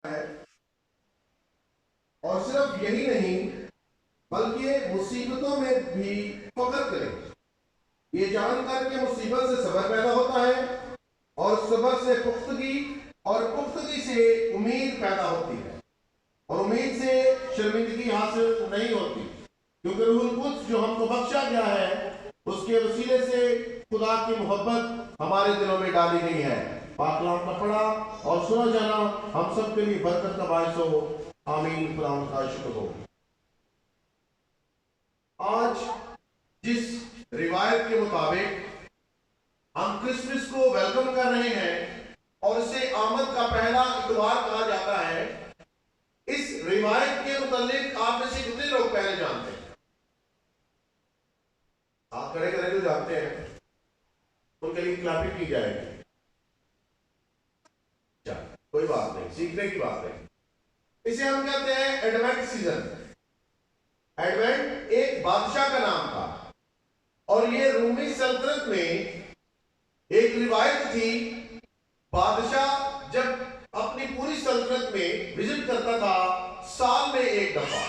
ہے اور صرف یہی نہیں بلکہ مصیبتوں میں بھی فخر کریں، یہ جان کر کے مصیبت سے صبر پیدا ہوتا ہے اور صبر سے پختگی اور پختگی سے امید پیدا ہوتی ہے اور امید سے شرمندگی حاصل نہیں ہوتی، کیونکہ روح القدس جو ہم کو بخشا گیا ہے اس کے وسیلے سے خدا کی محبت ہمارے دلوں میں ڈالی گئی ہے۔ پاک کلام کا پڑھا اور سنا جانا ہم سب کے لیے برکت کا باعث ہو، آمین۔ خدا کا شکر ہو۔ آج جس روایت کے مطابق ہم کرسمس کو ویلکم کر رہے ہیں اور اسے آمد کا پہلا اتوار کہا جاتا ہے، اس روایت کے متعلق آپ میں سے کتنے لوگ پہلے جانتے ہیں؟ آپ کھڑے کھڑے جو جانتے ہیں ان کے لیے کلاپنگ کی جائے گی۔ کوئی بات نہیں، سیکھنے کی بات ہے۔ اسے ہم کہتے ہیں ایڈونٹ سیزن۔ ایڈونٹ ایک بادشاہ کا نام تھا اور یہ رومی سلطنت میں ایک روایت تھی، بادشاہ جب اپنی پوری سلطنت میں وزٹ کرتا تھا سال میں ایک دفعہ،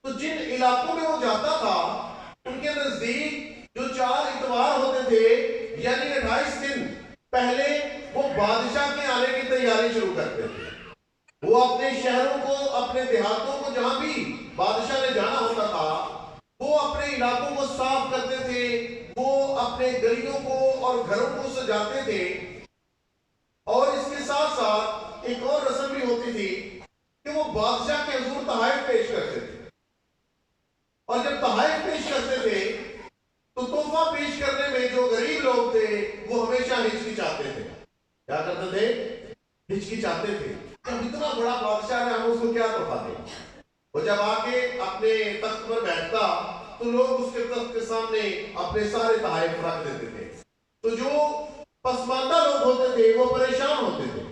تو جن علاقوں میں وہ جاتا تھا ان کے نزدیک جو 4 اتوار ہوتے تھے یعنی 28 دن پہلے وہ بادشاہ کے آنے کی تیاری شروع کرتے تھے۔ وہ اپنے شہروں کو، اپنے دیہاتوں کو، جہاں بھی بادشاہ نے جانا ہوتا تھا وہ اپنے علاقوں کو صاف کرتے تھے، وہ اپنے گلیوں کو اور گھروں کو سجاتے تھے، اور اس کے ساتھ ساتھ ایک اور رسم بھی ہوتی تھی کہ وہ بادشاہ کے حضور تحائف پیش کرتے تھے، اور جب تحائف پیش کرتے تھے تو تحفہ پیش کرنے میں جو غریب لوگ تھے وہ ہمیشہ ہچکچاتے تھے۔ کیا کرتے تھے؟ ہچکچاتے تھے، جب اتنا بڑا بادشاہ ہے ہم اس کو کیا تحفہ دیں؟ وہ جب آ کے اپنے تخت پر بیٹھتا تو لوگ اس کے تخت کے سامنے اپنے سارے تحائف رکھ دیتے تھے، تو جو پسماندہ لوگ ہوتے تھے وہ پریشان ہوتے تھے۔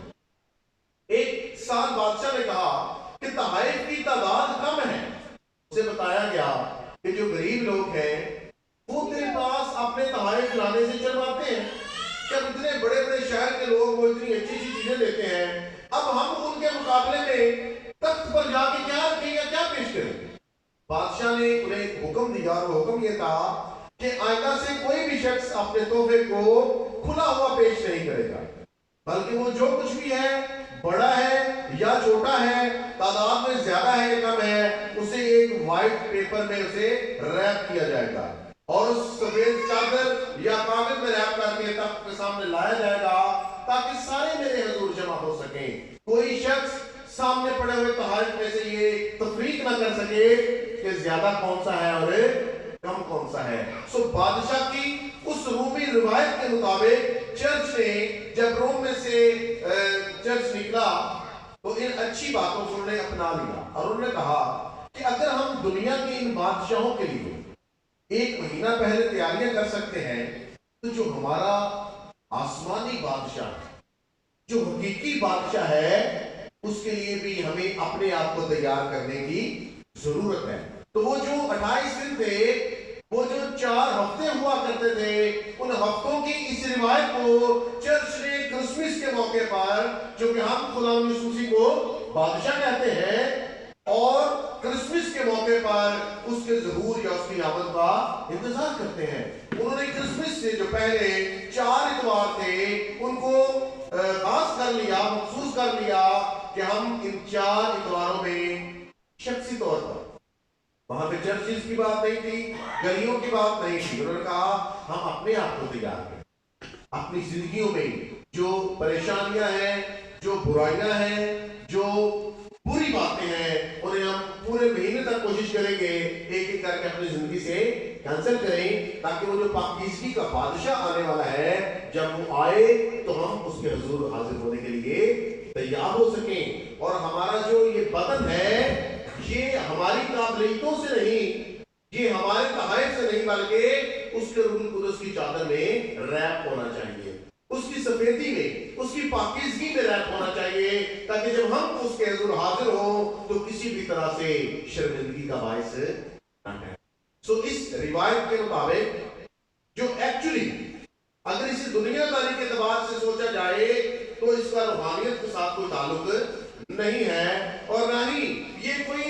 ایک سال بادشاہ نے کہا کہ تحائف کی تعداد کم ہے۔ اسے بتایا گیا کہ جو غریب لوگ ہیں وہ تیرے پاس اپنے تحائف لانے سے شرماتے ہیں، جب اتنے بڑے بڑے شہر کے لوگ وہ اتنی اچھی اچھی چیزیں دیتے ہیں، اب ہم ان کے مقابلے میں تخت پر جا کے کیا رکھیں یا کیا پیش کریں؟ بادشاہ نے انہیں ایک حکم دیا، اور وہ حکم یہ تھا کہ آئندہ سے کوئی بھی شخص اپنے تحفے کو کھلا ہوا پیش نہیں کرے گا، بلکہ وہ جو کچھ بھی ہے، بڑا ہے یا چھوٹا ہے، تعداد میں زیادہ ہے یا کم ہے، اسے ایک وائٹ پیپر میں اسے ریپ کیا جائے گا اور اس سفید چادر یا کاغذ میں ریپ کر کے تخت کے سامنے لایا جائے گا تاکہ سارے میرے حضور جمع ہو سکیں۔ کوئی شخص سامنے پڑے ہوئے تحائف میں سے یہ تفریق نہ کر سکے کہ زیادہ کون سا ہے اور کم کون سا ہے۔ سو بادشاہ کی اس رومی روایت کے مطابق چرچ نے جب روم میں سے چرچ نکلا تو ان اچھی باتوں کو انہوں نے اپنا لیا، اور انہوں نے کہا کہ اگر ہم دنیا کے ان بادشاہوں کے لیے 1 مہینہ پہلے تیاریاں کر سکتے ہیں تو جو ہمارا آسمانی بادشاہ ہے، جو حقیقی بادشاہ ہے، اس کے لیے بھی ہمیں اپنے آپ کو تیار کرنے کی ضرورت ہے۔ تو وہ جو 28 دن تھے، وہ جو 4 ہفتے ہوا کرتے تھے، ان ہفتوں کی اس روایت کو چرچ نے کرسمس کے موقع پر، جو کہ ہم خدا یسوع مسیح کو بادشاہ کہتے ہیں، اور کرسمس کے موقع پر اس کے ظہور یا اس کی آمد کا انتظار کرتے ہیں۔ انہوں نے کرسمس سے جو پہلے 4 اتوار تھے ان کو خاص کر لیا، مخصوص کر لیا کہ ہم ان 4 اتواروں میں شخصی طور پر، وہاں پہ چرچز کی بات نہیں تھی، گلیوں کی بات نہیں تھی، انہوں نے کہا ہم اپنے آپ کو تیار کریں، اپنی زندگیوں میں جو پریشانیاں ہیں، جو برائیاں ہیں، جو بری باتیں ہیں، انہیں ہم پورے مہینے تک کوشش کریں گے ایک ایک کر کے اپنی زندگی سے کینسل کریں، تاکہ وہ جو پاکیزگی کا بادشاہ آنے والا ہے جب وہ آئے تو ہم اس کے حضور حاضر ہونے کے لیے تیار ہو سکیں، اور ہمارا جو یہ بدن ہے یہ ہماری قابلیتوں سے نہیں، یہ ہمارے تحائف سے نہیں، بلکہ اس کے روح القدس کی چادر میں ریپ ہونا چاہیے، اس کی سفیدی میں، اس کی پاکیزگی میں ریپ ہونا چاہیے، تاکہ جب ہم اس کے حضور حاضر ہوں تو کسی بھی طرح سے شرمندگی کا باعث نہ ہے۔ سو اس روایت کے مطابق جو ایکچولی اگر اسے دنیا داری کے اعتبار سے سوچا جائے تو اس کا روحانیت کے ساتھ کوئی تعلق نہیں ہے اور نہ ہی یہ کوئی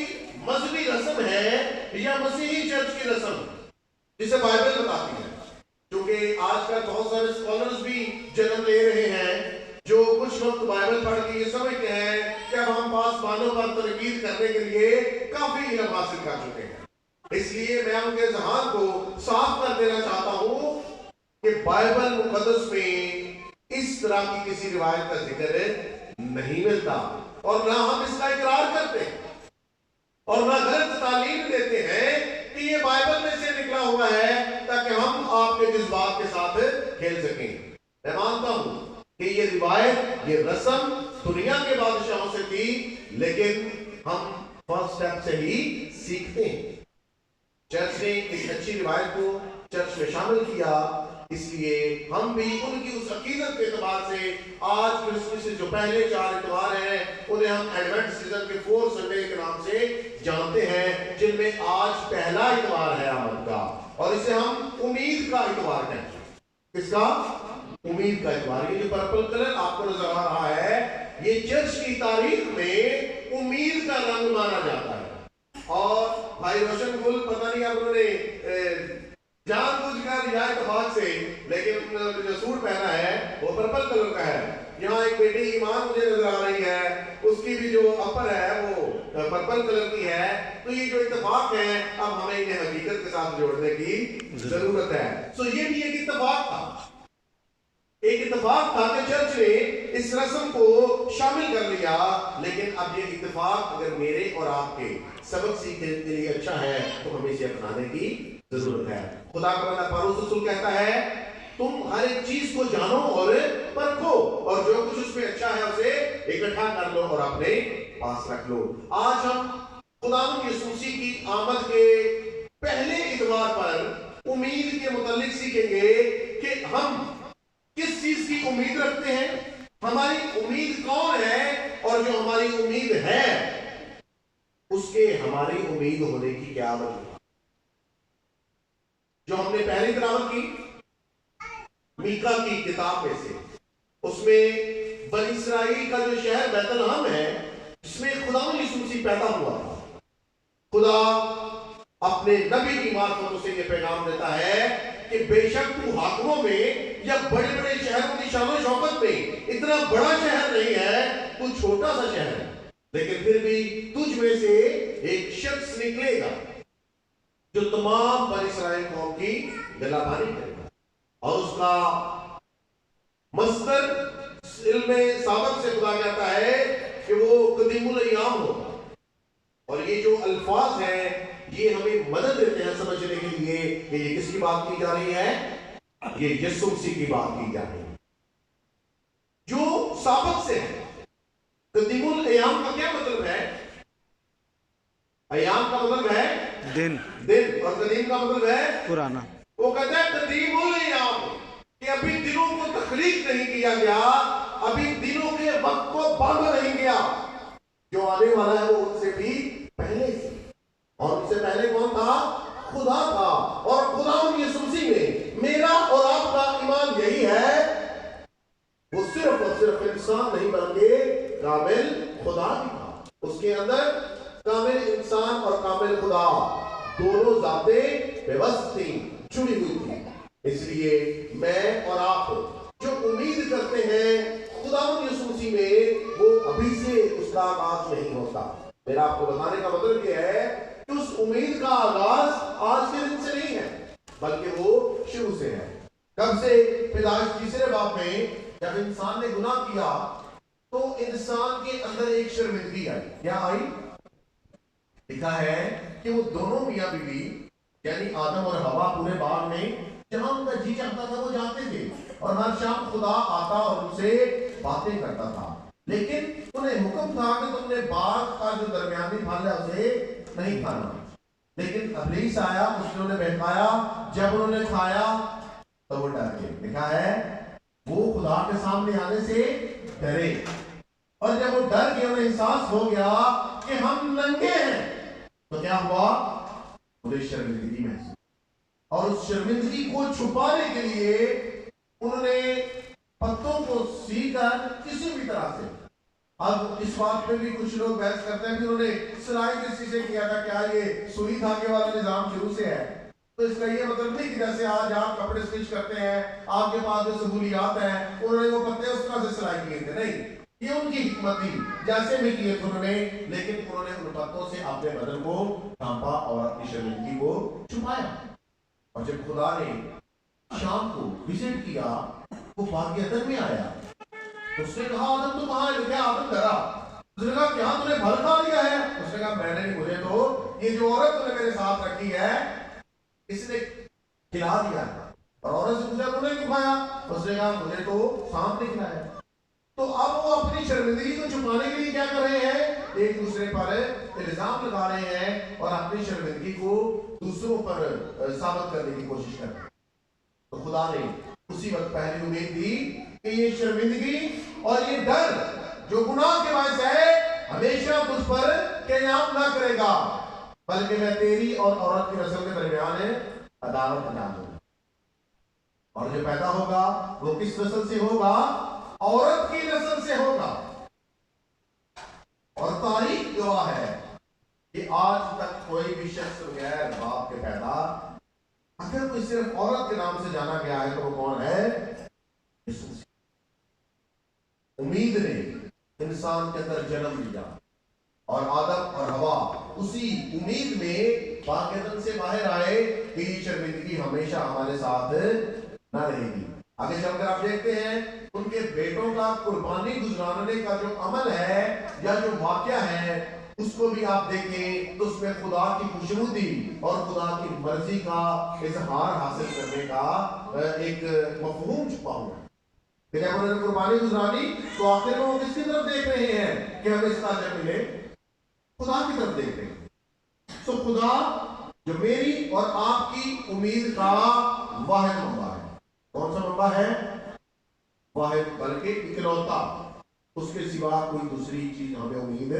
مذہبی رسم ہے یا مسیحی چرچ کی رسم جسے بائبل بتاتی ہے. کیونکہ آج کل بہت سارے اسکالرز بھی جنم لے رہے ہیں جو کچھ وقت بائبل پڑھ کے یہ سمجھتے ہیں کہ اب ہم پاسبانوں پر تنقید کرنے کے لیے کافی علم حاصل کر چکے ہیں. اس لیے میں ان کے ذہان کو صاف کر دینا چاہتا ہوں کہ بائبل مقدس میں اس طرح کی کسی روایت کا ذکر نہیں ملتا اور نہ ہم اس کا اقرار کرتے ہیں اور نہ غلط تعلیم دیتے ہیں کہ یہ بائبل میں سے نکلا ہوا ہے تاکہ ہم آپ کے جذبات کے ساتھ کھیل سکیں. میں مانتا ہوں کہ یہ روایت یہ رسم دنیا کے بادشاہوں سے تھی لیکن ہم فرسٹ سٹیپ سے ہی سیکھتے ہیں. چرچ نے اس اچھی روایت کو چرچ میں شامل کیا اس لیے ہم بھی ان کی اس عقیدت کے اعتبار سے آج کرسمس سے جو پہلے 4 اتوار ہیں انہیں ہم ایڈونٹ سیزن کے 4 سنڈے کے نام سے جانتے ہیں جن میں آج پہلا اتوار ہے آمد کا اور اسے ہم امید کا اتوار کہتے ہیں. کس کا؟ امید کا اتوار. یہ جو پرپل کلر آپ کو نظر آ رہا ہے یہ چرچ کی تاریخ میں امید کا رنگ مانا جاتا ہے. اور بھائی روشن گل پتہ نہیں اب انہوں نے جان بوجھ کر یا اتفاق سے لیکن جو سوٹ پہنا ہے وہ پرپل کلر کا ہے. یہاں ایک بیٹی ایمان مجھے نظر آ رہی ہے اس کی بھی جو اپر ہے وہ پرپل کلر کی ہے. تو یہ جو اتفاق ہے اب ہمیں انہیں حقیقت کے ساتھ جوڑنے کی ضرورت ہے. سو یہ بھی ایک اتفاق تھا کہ چرچ نے اس رسم کو شامل کر لیا لیکن اب یہ اتفاق اگر میرے اور آپ کے سبق سیکھنے کے لیے اچھا ہے تو ہمیں اسے اپنانے کی ضرورت ہے. خدا کا بندہ پولس رسول کہتا ہے تم ہر ایک چیز کو جانو اور پرکھو اور جو کچھ اس میں اچھا ہے اسے اکٹھا کر لو اور اپنے پاس رکھ لو. آج ہم خداوند یسوع مسیح کی آمد کے پہلے اتوار پر امید کے متعلق سیکھیں گے کہ ہم کس چیز کی امید رکھتے ہیں, ہماری امید کون ہے اور جو ہماری امید ہے اس کے ہماری امید ہونے کی کیا وجہ ہے. جو ہم نے پہلی تلاوت کی میکا کی کتاب میں سے اس میں بنی اسرائیل کا جو شہر بیت لحم ہے جس میں خداوند یسوع مسیح پیدا ہوا تھا, خدا اپنے نبی کی معرفت سے یہ پیغام دیتا ہے کہ بے شک تو حاکموں میں یا بڑے بڑے شہروں کی شان و شوکت میں اتنا بڑا شہر نہیں ہے, تو چھوٹا سا شہر ہے لیکن پھر بھی تجھ میں سے ایک شخص نکلے گا جو تمام بنی اسرائیل قوم کی گلہ بانی کرے گا. اور اس کا مصدر علم سابق سے خدا کہتا ہے کہ وہ قدیم الایام ہوگا. اور یہ جو الفاظ ہیں یہ ہمیں مدد دیتے ہیں سمجھنے کے لیے کہ یہ کس کی بات کی جا رہی ہے, یہ یسوع مسیح کی بات کی جا رہی ہے جو سابق سے ہے. قدیم الایام کا کیا مطلب ہے؟ ایام کا مطلب ہے دن اور قدیم کا مطلب ہے پرانا. وہ کہتا ہے قدیم الایام کہ ابھی دنوں کو تخلیق نہیں کیا گیا, ابھی دنوں کے وقت کو باندھا نہیں گیا. جو آنے والا ہے وہ ان سے بھی پہلے سے, اور ان سے پہلے کون تھا؟ خدا تھا. اور خدا یسوع مسیح میں میرا اور آپ کا ایمان یہی ہے وہ صرف اور صرف انسان نہیں بلکہ کامل خدا بھی تھا. اس کے اندر کامل انسان اور کامل خدا دونوں ذاتیں پیوست تھیں, جڑی ہوئی تھیں. اس لیے میں اور آپ جو امید کرتے ہیں خداوند یسوع مسیح میں وہ ابھی سے اس کا آغاز نہیں ہوتا. میرا آپ کو بتانے کا مطلب یہ ہے کہ اس امید کا آغاز آج کے دن سے نہیں ہے بلکہ وہ شروع سے ہے. کب سے؟ پیدائش 3 باب میں جب انسان نے گناہ کیا تو انسان کے اندر ایک شرمندگی آئی. کیا آئی؟ لکھا ہے کہ وہ دونوں میاں بیوی یعنی آدم اور حوا پورے باغ میں جہاں ان کا جی چاہتا تھا وہ جاتے تھے اور ہر شام خدا آتا اور ان سے باتیں کرتا تھا. لیکن انہیں حکم تھا کہ تم نے باغ کا جو درمیانی پھل ہے اسے نہیں کھانا. لیکن ابلیس آیا, اس نے انہیں بہکایا, جب انہوں نے کھایا تو وہ ڈر گئے. لکھا ہے وہ خدا کے سامنے آنے سے ڈرے اور جب وہ ڈر گئے انہیں احساس ہو گیا کہ ہم ننگے ہیں تو کیا ہوا؟ انہیں شرمندگی محسوس, اور اس شرمندگی کو چھپانے کے لیے انہوں نے پتوں کو سی کر کسی بھی طرح سے اب اس بات پہ بھی کچھ لوگ بحث کرتے ہیں کہ انہوں نے سلائی کس چیز سے کیا تھا، کیا یہ سوئی دھاگے والا نظام شروع سے ہے؟ تو اس کا یہ مطلب نہیں کہ جیسے آج آپ کپڑے سٹچ کرتے ہیں، آپ کے پاس جو سہولیات ہیں، انہوں نے وہ پتے اس طرح سے سلائی کیے تھے، نہیں، یہ ان کی حکمت تھی، جیسے بھی کیے تھے انہوں نے، لیکن انہوں نے ان پتوں سے اپنے بدن کو ڈھانپا اور اپنی شرمندگی کو چھپایا۔ اور جب خدا نے شام کو وزٹ کیا، وہ باغ عدن میں آیا، اس نے کہا آدم تو کہاں ہے؟ کیا آدم ڈرا؟ اس نے کہا کیا تم نے پھل کھا لیا ہے؟ اس نے کہا میں نے نہیں، مجھے تو یہ جو عورت تم نے میرے ساتھ رکھی ہے اس نے کھلا دیا ہے۔ اور عورت سے پوچھا تم نے کیوں کھایا؟ اس نے کہا مجھے تو سانپ نے کھلایا۔ تو اب وہ اپنی شرمندگی کو چھپانے کے لیے کیا کر رہے ہیں؟ ایک دوسرے پر الزام لگا رہے ہیں اور اپنی شرمندگی کو دوسروں پر ثابت کرنے کی کوشش کر رہے ہیں۔ تو خدا نے اسی وقت پہلی امید دی کہ یہ شرمندگی اور یہ ڈر جو گناہ کے باعث ہے ہمیشہ تجھ پر قیام نہ کرے گا، بلکہ میں تیری اور عورت کی نسل کے درمیان عداوت ڈال دوں گا۔ اور جو پیدا ہوگا وہ کس نسل سے ہوگا؟ عورت کی نسل سے ہوگا۔ اور تاریخ گواہ ہے کہ آج تک کوئی بھی شخص بغیر باپ کے پیدا، اگر کوئی صرف عورت کے نام سے جانا گیا ہے تو وہ کون ہے؟ یسوع۔ امید نے انسان کے اندر جنم لیا اور آدم اور حوا اسی امید میں باغ عدن سے باہر آئے کہ یہ شرمندگی ہمیشہ ہمارے ساتھ نہ رہے گی۔ آگے چل کر آپ دیکھتے ہیں ان کے بیٹوں کا قربانی گزرانے کا جو عمل ہے یا جو واقعہ ہے، اس کو بھی آپ دیکھیں تو اس میں خدا کی خوشنودی اور خدا کی مرضی کا اظہار حاصل کرنے کا ایک مفہوم چھپا ہوا ہے کہ جب انہوں نے قربانی گزرانی تو آخر میں وہ کس کی طرف دیکھ رہے ہیں کہ ہمیں اس کا اجر ملے؟ خدا کی طرف دیکھ رہے ہیں۔ تو خدا جو میری اور آپ کی امید کا واحد منبع ہے، کون سا منبع ہے؟ واحد، بلکہ اکلوتا، اس کے سوا کوئی دوسری چیز ہمیں امید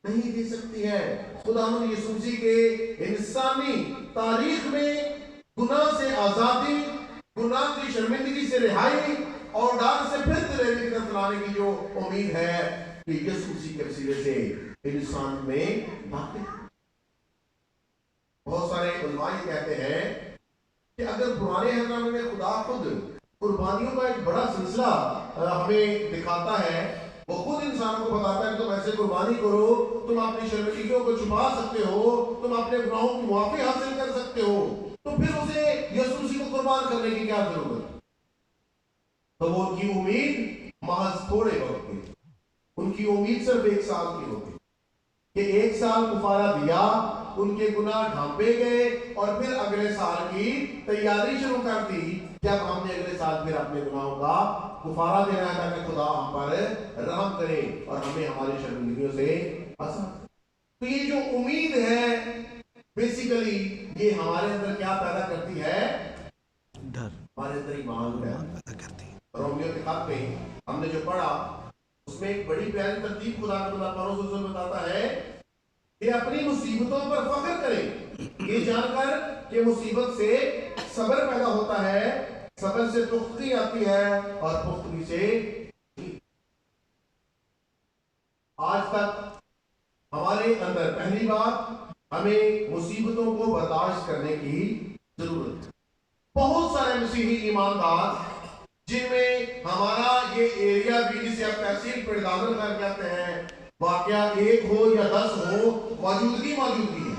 نہیں دے سکتی ہے۔ خداوند یسوع مسیح کے انسانی تاریخ میں گناہ سے آزادی، گناہ کی شرمندگی سے رہائی اور ڈار سے پھر دلیری کی طرف لانے کی جو امید ہے کہ یسوع مسیح کے وسیلے سے انسان میں باقی۔ بہت سارے علماء یہ کہتے ہیں کہ اگر پرانے عہد میں خدا خود قربانیوں کا ایک بڑا سلسلہ ہمیں دکھاتا ہے، وہ خود انسان کو بتاتا ہے کہ تم ایسے قربانی کرو، تم اپنی شرمندگیوں کو چھپا سکتے ہو، تم اپنے گناہوں کی معافی حاصل کر سکتے ہو، تو پھر اسے یسوع مسیح کو قربان کرنے کی کیا ضرورت ہے؟ تو وہ ان کی امید محض تھوڑے وقت کی، ان کی امید صرف 1 سال کی ہوگی کہ 1 سال کفارہ دیا، ان کے گناہ ڈھانپے گئے اور پھر اگلے سال کی تیاری شروع کر دی جب ہم نے اگلے سال پھر اپنے گناہوں کا کفارہ دینا ہے تاکہ خدا ہم پر رحم کرے اور ہمیں ہماری شرمندگیوں سے آزاد۔ تو یہ جو امید ہے بیسیکلی یہ ہمارے اندر کیا پیدا کرتی ہے؟ ڈر، ہمارے اندر ایمان پیدا کرتی ہے۔ رومیو کے خط میں ہم نے جو پڑھا اس میں ایک بڑی پیاری ترتیب خدا کا بندہ پولس رسول بتاتا ہے کہ اپنی مصیبتوں پر فخر کریں، یہ جان کر کہ مصیبت سے صبر پیدا ہوتا ہے، صبر سے پختگی آتی ہے اور پختگی سے آج تک ہمارے اندر پہلی بات ہمیں مصیبتوں کو برداشت کرنے کی ضرورت ہے۔ بہت سارے مسیحی ایماندار جن میں ہمارا یہ ایریا بھی جسے آپ تحصیل پردامن کر کہتے ہیں، واقعہ 1 ہو یا 10 ہو، موجودگی ہے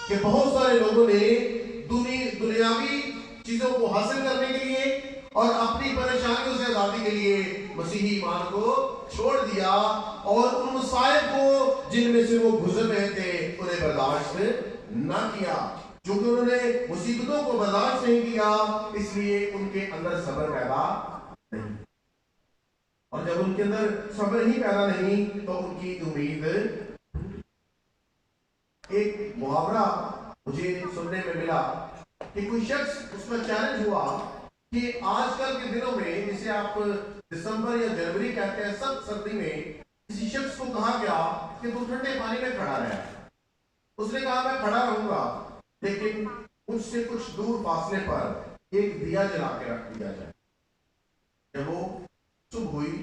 کہ بہت سارے لوگوں نے دنیاوی چیزوں کو حاصل کرنے کے لیے اور اپنی پریشانیوں سے آزادی کے لیے مسیحی ایمان کو چھوڑ دیا اور ان مصائب کو جن میں سے وہ گزر رہے تھے انہیں برداشت نہ کیا۔ چونکہ انہوں نے مصیبتوں کو برداشت نہیں کیا اس لیے ان کے اندر صبر پیدا نہیں، اور جب ان کے اندر صبر ہی پیدا نہیں تو ان کی امید۔ ایک محاورہ مجھے سننے میں ملا کہ کوئی شخص اس کا چیلنج ہوا کہ آج کل کے دنوں میں جسے آپ دسمبر یا جنوری کہتے ہیں، سخت سردی میں کسی شخص کو کہا گیا کہ تو ٹھنڈے پانی میں کھڑا رہے۔ اس نے کہا میں کھڑا رہوں گا لیکن اس سے کچھ دور فاصلے پر ایک دیا جلا کے رکھ دیا جائے۔ جب وہ صبح ہوئی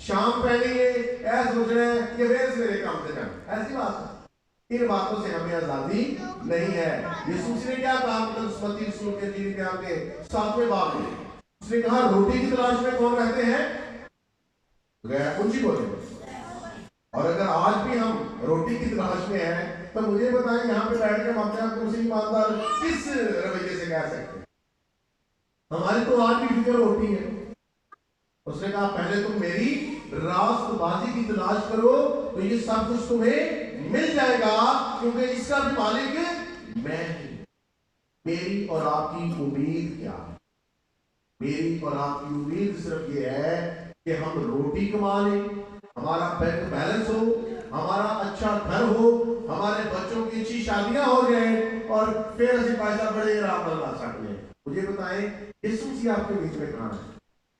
شام پہنی ہے ایسا سوچ رہے ہیں کہ ویسے میرے کام سے جانا، ایسی بات ہے۔ ان باتوں سے ہمیں آزادی نہیں ہے۔ یسوع نے کیا کہا متی رسول کے 7ویں باب میں؟ اس نے کہا روٹی کی تلاش میں کون رہتے ہیں؟ غیر کچھ ہی بولے۔ اور اگر آج بھی ہم روٹی کی تلاش میں ہیں تو مجھے بتائیں یہاں پہ بیٹھ کے ہم اپنے آپ کو مسلم ایماندار کس رویے سے کہہ سکتے ہیں؟ ہماری تو آج بھی فکر روٹی ہے۔ اس نے کہا پہلے تم میری راست بازی کی تلاش کرو تو یہ سب کچھ تمہیں مل جائے گا، کیونکہ اس کا بھی مالک میں ہوں۔ میری اور آپ کی امید کیا ہے؟ میری اور آپ کی امید صرف یہ ہے کہ ہم روٹی کما لیں، ہمارا بینک بیلنس ہو، ہمارا اچھا گھر ہو، ہمارے بچوں کی اچھی شادیاں ہو جائیں، اور پھر اسی پیسہ بڑے آرام اللہ سکتے ہیں۔ مجھے بتائیں یسوع مسیح آپ کے بیچ میں کہاں ہے؟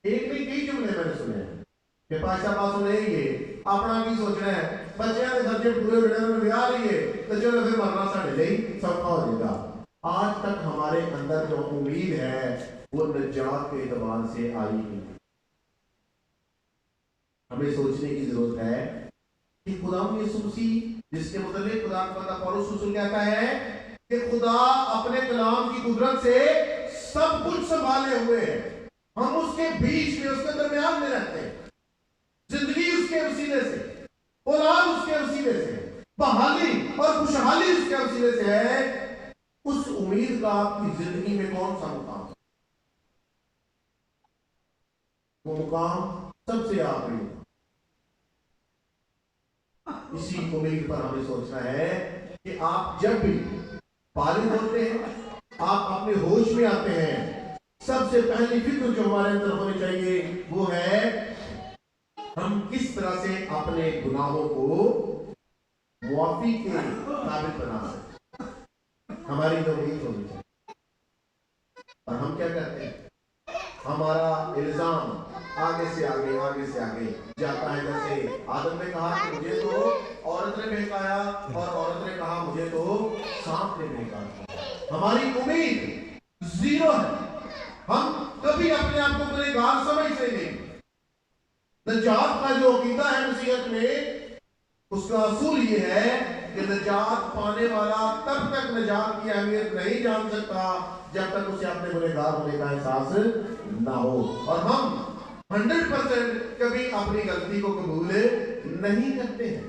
ایک نہیں کئی جملے میں نے سنے ہیں کہ پاشا پاس نہیں گے اپنا کی سوچ رہے ہیں بچے نے خرچے پورے ہونے میں بیا لیے تو چلو پھر مرنا ساڑھے نہیں سوکھا ہو جائے گا۔ آج تک ہمارے اندر جو امید ہے وہ نجات کے اعتبار سے آئی نہیں۔ ہمیں سوچنے کی ضرورت ہے کہ خدا یسوع مسیح جس کے متعلق خدا کا پولس رسول کہتا ہے کہ خدا اپنے کلام کی قدرت سے سب کچھ سنبھالے ہوئے ہیں، ہم اس کے بیچ میں اس کے درمیان میں رہتے ہیں، زندگی اس کے وسیلے سے، اولاد اس کے وسیلے سے، بحالی اور خوشحالی اس کے وسیلے سے ہے۔ اس امید کا آپ کی زندگی میں کون سا مقام ہے؟ وہ مقام سب سے آخری ہے۔ اسی امید پر ہمیں سوچنا ہے کہ آپ جب بھی بالغ ہوتے ہیں، آپ اپنے ہوش میں آتے ہیں، سب سے پہلی فکر جو ہمارے اندر ہونی چاہیے وہ ہے ہم کس طرح سے اپنے گناہوں کو معافی کے قابل بنا سکتے۔ ہماری تو امید ہونی چاہیے۔ اور ہم کیا کرتے ہیں؟ ہمارا الزام آگے سے آگے جاتا ہے۔ جیسے آدم نے کہا کہ مجھے تو عورت نے بہکایا، اور عورت نے کہا مجھے تو سانپ نے بہکایا۔ ہماری امید زیرو ہے۔ ہم کبھی اپنے آپ کو گنہگار سمجھتے نہیں۔ نجات کا جو عقیدہ ہے مسیحیت میں، اس کا اصول یہ ہے کہ نجات پانے والا تب تک نجات کی اہمیت نہیں جان سکتا جب تک اسے اپنے گنہگار ہونے کا احساس نہ ہو۔ اور ہم 100% کبھی اپنی غلطی کو قبول نہیں کرتے ہیں۔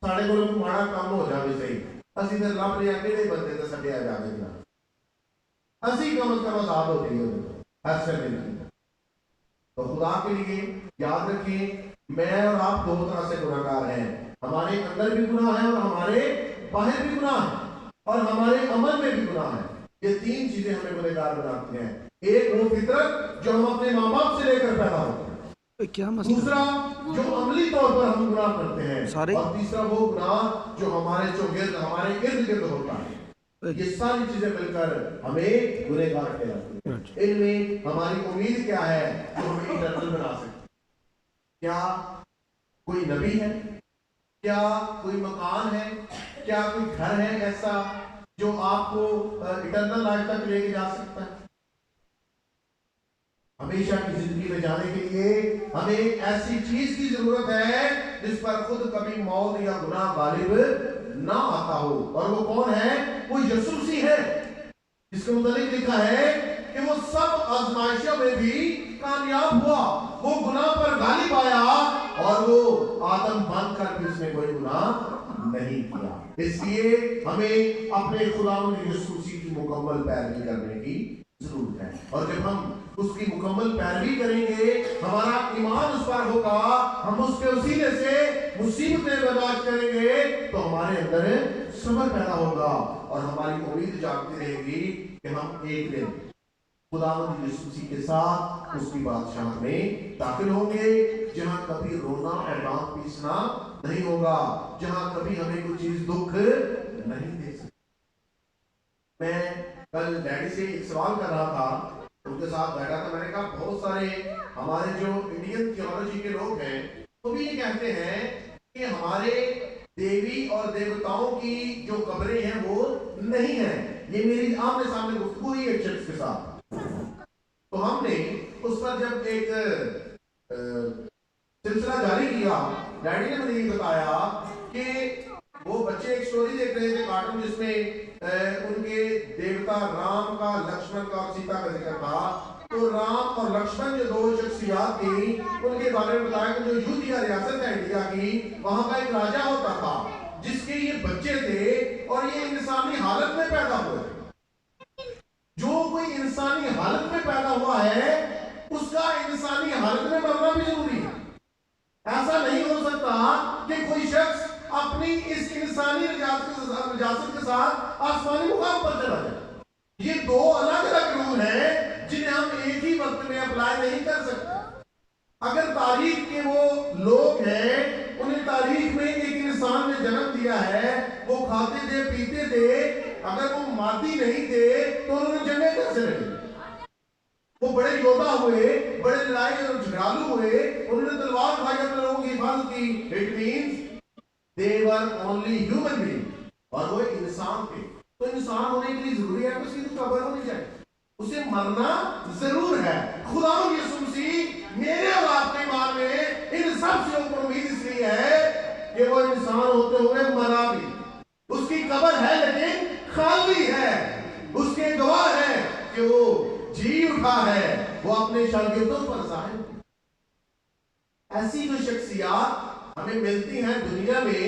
ساڑھے کو ماڑا کام ہو جائے صحیح، اسی پھر رب نے اکیلے بندے تو سٹیا جائے گا، اسی کم از کم آزاد ہوتی ہے ہر سے ملتی۔ تو خدا کے لیے یاد رکھیں میں اور آپ دو طرح سے گناہگار ہیں، ہمارے اندر بھی گناہ ہے اور ہمارے باہر بھی گناہ ہے، اور ہمارے عمل میں بھی گناہ ہے۔ یہ تین چیزیں ہمیں گنہگار بناتی ہیں۔ ایک وہ فطرت جو ہم اپنے ماں باپ سے لے کر پیدا ہوتے ہیں، دوسرا جو عملی طور پر ہم گناہ کرتے ہیں، اور تیسرا وہ گناہ جو ہمارے چوگرد ہمارے ارد گرد ہوتا ہے۔ یہ ساری چیزیں مل کر ہمیں گنہگار کہلاتی ہیں۔ ان میں ہماری امید کیا ہے جو ہمیں اٹرنل بنا سکتی؟ کیا کوئی نبی ہے؟ کیا کوئی مکان ہے؟ کیا کوئی گھر ہے ایسا جو آپ کو اٹرنل لائف تک لے کے جا سکتا ہے؟ ہمیشہ کی زندگی میں جانے کے لیے ہمیں ایک ایسی چیز کی ضرورت ہے جس پر خود کبھی موت یا گناہ غالب نہ آتا ہو، اور وہ کون ہے؟ وہ یسوع مسیح ہے، جس کے متعلق لکھا ہے کہ وہ سب آزمائشوں میں بھی کامیاب ہوا، وہ گناہ پر غالب آیا، اور وہ آدم بن کر بھی اس نے کوئی گناہ نہیں کیا۔ اس لیے ہمیں اپنے خداوند یسوع مسیح کی مکمل پیروی کرنے کی ضرورت ہے، اور جب ہم اس کی مکمل پیروی کریں گے، ہمارا ایمان اس پر ہوگا، ہم اس کے وسیلے سے مصیبتیں برداشت کریں گے تو ہمارے اندر صبر پیدا ہوگا، اور ہماری امید جاگتی رہے گی کہ ہم ایک دن خداوند یسوع مسیح کے ساتھ اس کی بادشاہ میں داخل ہوں گے، جہاں کبھی رونا اور دانت پیسنا نہیں ہوگا، جہاں کبھی ہمیں کوئی چیز دکھ نہیں دے سکتی۔ میں کل ڈیڈی سے ایک سوال کر رہا تھا، ان کے ساتھ بیٹھا تھا، میں نے کہا بہت سارے ہمارے جو انڈین تھیولوجی کے لوگ ہیں وہ بھی یہ کہتے ہیں کہ ہمارے دیوی اور دیوتاؤں کی جو قبریں ہیں وہ نہیں ہیں۔ یہ میری آمنے سامنے گفتگو ہوئی ایک شخص کے ساتھ، تو ہم نے اس پر جب ایک سلسلہ جاری کیا، ڈیڈی نے مجھے یہ بتایا کہ وہ بچے ایک سٹوری دیکھ رہے تھے کارٹون، جس میں ان کے دیوتا رام کا، لکشمن کا اور سیتا کا ذکر تھا. تو رام اور لکشمن جو دو شخصیات تھیں، ان کے بارے میں بتایا کہ جو یودھیا ریاست ہے انڈیا کی، وہاں کا ایک راجا ہوتا تھا جس کے یہ بچے تھے اور یہ انسانی حالت میں پیدا ہوئے. جو کوئی انسانی حالت میں پیدا ہوا ہے اس کا انسانی حالت میں مرنا بھی ضروری ہے. ایسا نہیں ہو سکتا کہ کوئی شخص اپنی اس انسانی نجاست کے ساتھ آسمانی مقام پر چلا جائے. یہ دو الگ الگ رول ہیں جنہیں ہم ایک ہی وقت میں اپلائی نہیں کر سکتے. اگر تاریخ کے وہ لوگ ہیں، انہیں تاریخ میں ایک انسان نے جنم دیا ہے، وہ کھاتے تھے پیتے تھے، اگر وہ مادی نہیں تھے تو انہوں نے جنگیں کیسے لڑی؟ وہ بڑے یودا ہوئے، بڑے لڑائی اور جھگڑالو ہوئے، انہوں نے تلوار اٹھائی اپنے لوگوں کی حفاظت کی. It means they were only human being، اور وہ ایک انسان تھے. تو انسان ہونے کے لیے ضروری ہے کہ اس کی تو قبر ہونی چاہیے، اسے مرنا ضرور ہے. خدا یسوع مسیح میرے اور آپ کے ایمان میں ان سب سے اوپر امید اس لیے ہے کہ وہ انسان ہوتے ہوئے مرا بھی. اس کی قبر ہے لیکن خالی ہے. اس کے گواہ ہے کہ وہ جی اٹھا ہے، وہ اپنے شاگردوں پر ظاہر. ایسی جو شخصیات ہمیں ملتی ہیں دنیا میں،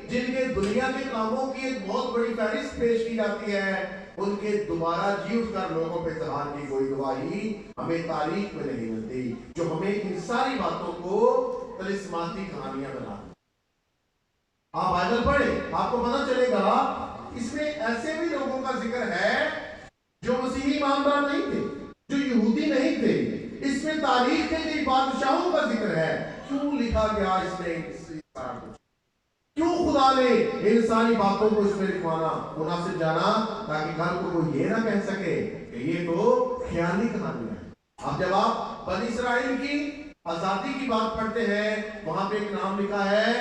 جن کے دنیا کے کاموں کی ایک بہت بڑی فہرست پیش کی جاتی ہے، ان کے دوبارہ جی اٹھ کر لوگوں پہ ظہار کی کوئی گواہی ہمیں تاریخ میں نہیں ملتی، جو ہمیں ان ساری باتوں کو طلسماتی کہانیاں بنا. آپ بائبل پڑھیں، آپ کو پتہ چلے گا اس میں ایسے بھی لوگوں کا ذکر ہے جو مسیحی ایماندار نہیں تھے، جو یہودی نہیں تھے. اس میں تاریخ کے کئی بادشاہوں کا ذکر ہے. کیوں لکھا گیا اس میں سارا کچھ؟ کیوں خدا نے ان ساری باتوں کو اس میں لکھوانا مناسب جانا؟ تاکہ کل کو کوئی یہ نہ کہہ سکے کہ یہ تو خیالی کہانی ہے. اب جب آپ بنی اسرائیل کی آزادی کی بات پڑھتے ہیں، وہاں پہ ایک نام لکھا ہے،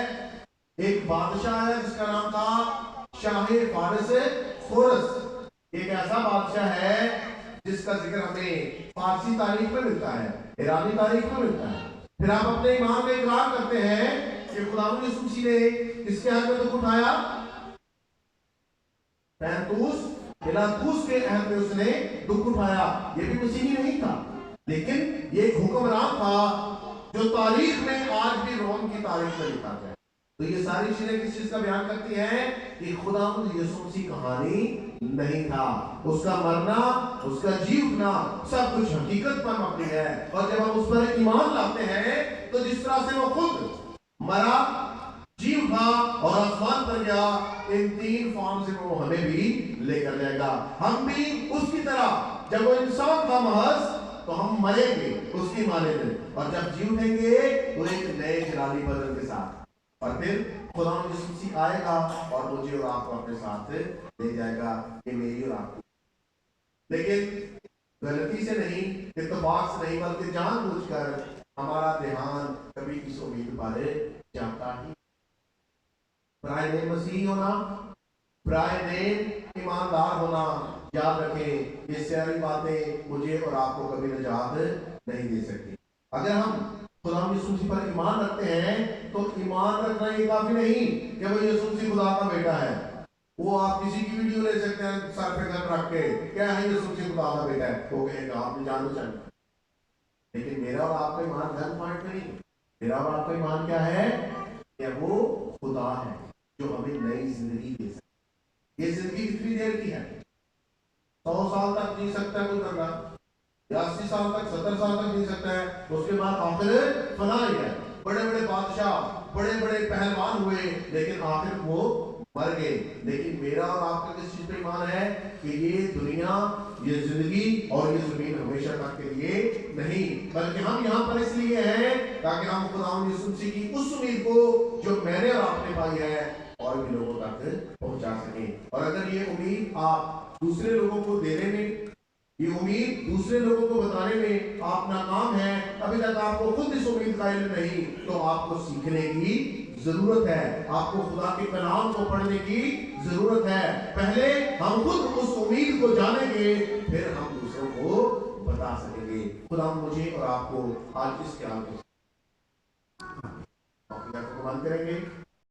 ایک بادشاہ ہے جس کا نام تھا شاہ فارس خورس. ایک ایسا بادشاہ ہے جس کا ذکر ہمیں فارسی تاریخ میں ملتا ہے، ایرانی تاریخ میں ملتا ہے. پھر آپ اپنے ایمان میں اقرار کرتے ہیں کہ خداوند یسوع مسیح نے اس کے عہد میں دکھ اٹھایا، پینتوس پلاطوس کے عہد میں اس نے دکھ اٹھایا. یہ بھی مسیحی نہیں تھا، لیکن یہ ایک حکمران تھا جو تاریخ میں آج بھی روم کی تاریخ میں لکھا گیا. تو یہ ساری چیزیں کس چیز کا بیان کرتی ہیں کہ خداوند یسوع مسیح کہانی نہیں تھا. اس کا مرنا، اس کا جی اٹھنا سب کچھ حقیقت پر مبنی ہے. اور جب ہم اس پر ایمان لاتے ہیں تو جس طرح سے وہ خود مرا، جی اٹھا اور آسمان پر گیا، ان تین فارم سے وہ ہمیں بھی لے کر جائے گا. ہم بھی اس کی طرح، جب وہ انسان تھا محض، تو ہم مریں گے اس کی مانند میں، اور جب جی اٹھیں گے تو ایک نئے جلالی بدن کے ساتھ. اور پھر خداوند یسوع مسیح آئے گا اور مجھے اور آپ کو اپنے ساتھ لے جائے گا. یہ میری اور آپ کو، لیکن غلطی سے نہیں، اتفاق سے نہیں، بلکہ جان بوجھ کر ہمارا دھیان کبھی اس امید پر جاتا ہی. برائے نیم مسیحی ہونا، برائے نیم ایماندار ہونا، یاد رکھیں یہ ساری باتیں مجھے اور آپ کو کبھی نجات نہیں دے سکتی. اگر ہم خداوند یسوع مسیح پر ایمان رکھتے ہیں تو ایمان رکھنا یہ کافی نہیں کہ وہ یسوع مسیح خدا کا بیٹا ہے. وہ آپ کسی کی ویڈیو لے سکتے ہیں سر پہ گن رکھ کے، کیا ہے یسوع مسیح خدا کا بیٹا ہے، وہ کہے گا آپ نے جاننا چاہیے. لیکن میرا اور آپ کا ایمان گن پوائنٹ نہیں. میرا اور آپ کا ایمان کیا ہے کہ وہ خدا ہے جو ہمیں نئی زندگی دے سکتے. یہ زندگی کتنی دیر کی ہے؟ 100 سال تک جی سکتا ہے کوئی بندہ، یا 80 سال تک، 70 سال تک جی سکتا ہے. اس کے بعد آخر فنا ہی ہے. بڑے بڑے بادشاہ، بڑے بڑے پہلوان ہوئے، لیکن آخر وہ مر گئے. لیکن میرا اور آپ کا کس چیز پہ ایمان ہے کہ یہ دنیا، یہ زندگی اور یہ زمین ہمیشہ تک کے لیے نہیں، بلکہ ہم یہاں پر اس لیے ہیں تاکہ ہم خداوند یسوع مسیح کی اس امید کو جو میں نے اور آپ نے پائی ہے اور بھی لوگوں تک پہنچا سکیں. اور اگر یہ امید آپ دوسرے لوگوں کو دینے میں، یہ امید دوسرے لوگوں کو بتانے میں آپ ناکام ہیں، ابھی تک آپ کو خود اس امید کا علم نہیں، تو آپ کو سیکھنے کی ضرورت ہے. آپ کو خدا کے کلام کو پڑھنے کی ضرورت ہے. پہلے ہم خود اس امید کو جانیں گے، پھر ہم دوسروں کو بتا سکیں گے. خدا مجھے اور آپ کو آج اس خیال کو بند کریں گے.